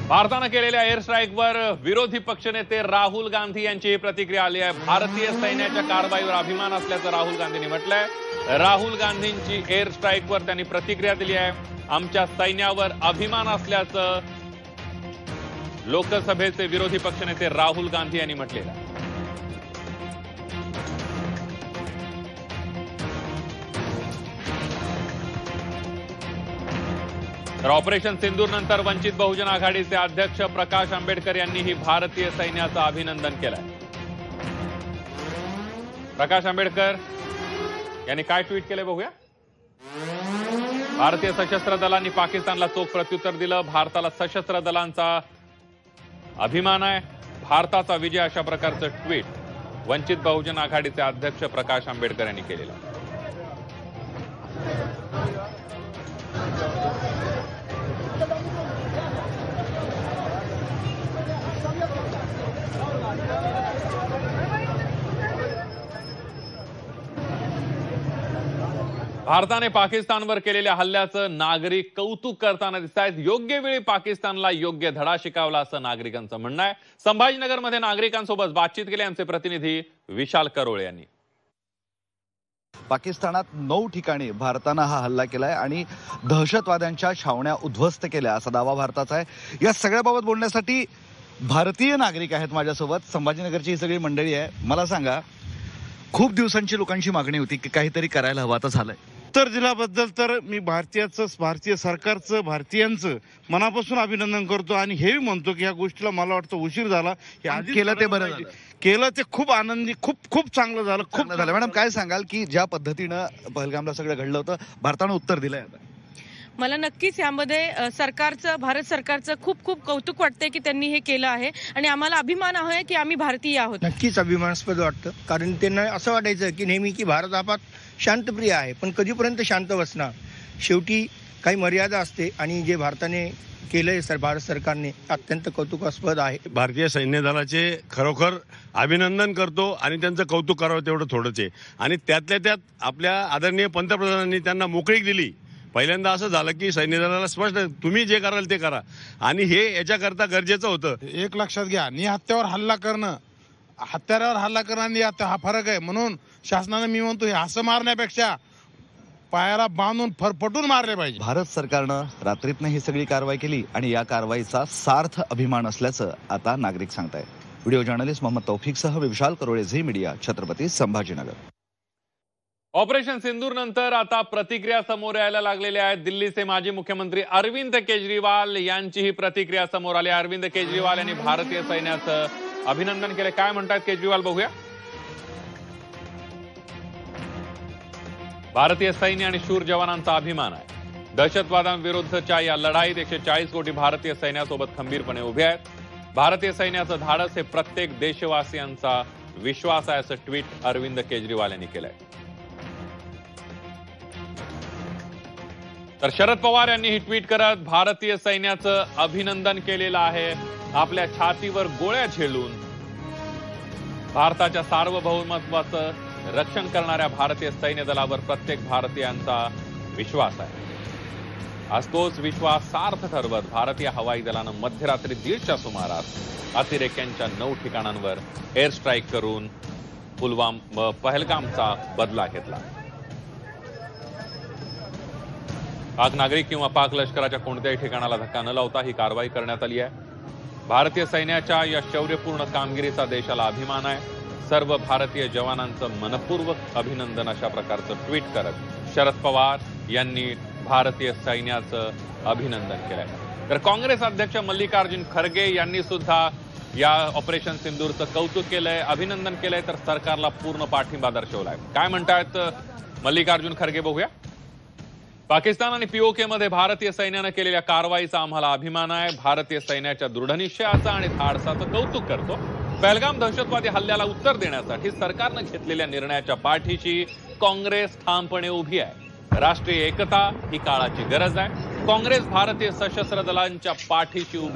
भारताने केलेल्या एअर स्ट्राईकवर विरोधी पक्षनेते राहुल गांधी यांची प्रतिक्रिया आली आहे। भारतीय सैन्याच्या कारवाईवर अभिमान असल्याचं राहुल गांधींनी म्हटलंय। राहुल गांधींची एअर स्ट्राईकवर त्यांनी प्रतिक्रिया दिली आहे। आमच्या सैन्यावर अभिमान असल्याचं लोकसभेचे विरोधी पक्षनेते राहुल गांधी यांनी म्हटलेलं आहे। तर ऑपरेशन सिंदूर नंतर वंचित बहुजन आघाडीचे अध्यक्ष प्रकाश आंबेडकर यांनीही भारतीय सैन्याचं अभिनंदन केलंय। प्रकाश आंबेडकर यांनी काय ट्विट केलंय बघूया। भारतीय सशस्त्र दलांनी पाकिस्तानला चोख प्रत्युत्तर दिलं। भारताला सशस्त्र दलांचा अभिमान आहे। भारताचा विजय अशा प्रकारचं ट्विट वंचित बहुजन आघाडीचे अध्यक्ष प्रकाश आंबेडकर यांनी केलेलं आहे। भारताने पाकिस्तानवर केलेल्या हल्ल्याचं नागरिक कौतुक करताना दिसतायत। योग्य वेळी पाकिस्तानला योग्य धडा शिकवला असं नागरिकांचं म्हणणं आहे। संभाजीनगरमध्ये नागरिकांसोबत बातचीत केली आमचे प्रतिनिधी विशाल करोळे यांनी। पाकिस्तानात 9 ठिकाणी भारतानं हा हल्ला केलाय आणि दहशतवाद्यांच्या छावण्या उद्ध्वस्त केल्या असा दावा भारताचा आहे। या सगळ्याबाबत बोलण्यासाठी भारतीय नागरिक आहेत माझ्यासोबत। संभाजीनगरची ही सगळी मंडळी आहे। मला सांगा, खूप दिवसांची लोकांची मागणी होती की काहीतरी करायला हवं, आता झालंय। उत्तर दिल्याबद्दल तर मी भारतीय सरकारचं मनापासून अभिनंदन करतो आणि हेही म्हणतो की या गोष्टीला मला वाटतं उशीर झाला। हे आधी केलं ते बरं झालं, केलं ते खूप आनंदी, खूप चांगलं झालं, खूप झालं। मॅडम काय सांगाल की ज्या पद्धतीनं पहलगामला सगळं घडलं होतं, भारतानं उत्तर दिलंय आता? मला नक्कीच यामध्ये भारत सरकारचं खूप कौतुक वाटतंय की त्यांनी हे केलं आहे आणि आम्हाला अभिमान आहे की आम्ही भारतीय आहोत। नक्कीच अभिमानास्पद वाटतं, कारण त्यांना असं वाटायचं की नेहमी की भारत हा शांतप्रिय आहे, पण कधीपर्यंत शांत बसणार। शेवटी काही मर्यादा असते आणि जे भारताने केलंय भारत सरकारने अत्यंत कौतुकास्पद आहे। भारतीय सैन्य दलाचे खरोखर अभिनंदन करतो आणि त्यांचं कौतुक करावं तेवढं थोडंच आहे। आणि त्यातल्या त्यात आपल्या आदरणीय पंतप्रधानांनी त्यांना मोकळीक दिली। पहिल्यांदा असं झालं की सैन्य दलाला स्पष्ट तुम्ही जे कराल ते करा, आणि हे याच्याकरता गरजेचं होतं। एक लक्षात घ्या, हत्यारावर हल्ला करणं आणि हा फरक आहे। म्हणून शासनाने मी म्हणतो, हे असं मारण्यापेक्षा पायाला बांधून फरफटून मारले पाहिजे। भारत सरकारनं रात्रीतनं ही सगळी कारवाई केली आणि या कारवाईचा सार्थ अभिमान असल्याचं आता नागरिक सांगतायत। व्हिडिओ जर्नलिस्ट मोहम्मद तौफिकसह Vishal Karole, Zee media, Chhatrapati Sambhajinagar. Operation Sindoor नंतर आता प्रतिक्रिया समोर यायला लागलेल्या आहेत। दिल्लीचे माजी मुख्यमंत्री अरविंद केजरीवाल यांची ही प्रतिक्रिया समोर आली। अरविंद केजरीवाल यांनी भारतीय सैन्याचं अभिनंदन केले। काय म्हणतात केजरीवाल बघूया। भारतीय सैन्य आणि शूर जवानांचा अभिमान आहे। दहशतवादांविरुद्धच्या या लढाईत 140 कोटी भारतीय सैन्यासोबत खंबीरपणे उभे आहेत। भारतीय सैन्याचं धाडस हे प्रत्येक देशवासियांचा विश्वास आहे असं ट्विट अरविंद केजरीवाल यांनी केलंय। तर शरद पवार यांनी ही ट्विट करत भारतीय सैन्याचं अभिनंदन केलेलं आहे। आपल्या छातीवर गोळ्या झेलून भारताच्या सार्वभौमत्वाचं रक्षण करणाऱ्या भारतीय सैन्य दलावर प्रत्येक भारतीयांचा विश्वास आहे। आज तोच विश्वास सार्थ ठरवत भारतीय हवाई दलानं मध्यरात्री 1:30च्या सुमारास अतिरेक्यांच्या 9 ठिकाणांवर एअर स्ट्राईक करून पहलगामचा बदला घेतला। पाक नागरिक किंवा पाक लष्कराच्या कोणत्याही ठिकाणाला धक्का न लावता ही कारवाई करण्यात आली आहे। भारतीय सैन्याच्या या शौर्यपूर्ण कामगिरीचा देशाला अभिमान आहे। सर्व भारतीय जवानांचं मनपूर्वक अभिनंदन अशा प्रकारचं ट्विट करत शरद पवार यांनी भारतीय सैन्याचं अभिनंदन केलंय। तर काँग्रेस अध्यक्ष मल्लिकार्जुन खरगे यांनी सुद्धा या ऑपरेशन सिंदूरचं कौतुक केलंय, अभिनंदन केलंय, तर सरकारला पूर्ण पाठिंबा दर्शवलाय। काय म्हणतायत मल्लिकार्जुन खरगे बघूया। पाकिस्तान आणि पीओके मध्ये भारतीय सैन्यानं केलेल्या कारवाईचा आम्हाला अभिमान आहे। भारतीय सैन्याच्या दृढनिश्चयाचा आणि धाडसाचं कौतुक करतो। पहलगाम दहशतवादी हल्ल्याला उत्तर देण्यासाठी सरकारनं घेतलेल्या निर्णयाच्या पाठीशी काँग्रेस ठामपणे उभी आहे। राष्ट्रीय एकता ही काळाची गरज आहे। काँग्रेस भारतीय सशस्त्र दलांच्या पाठीशी उभी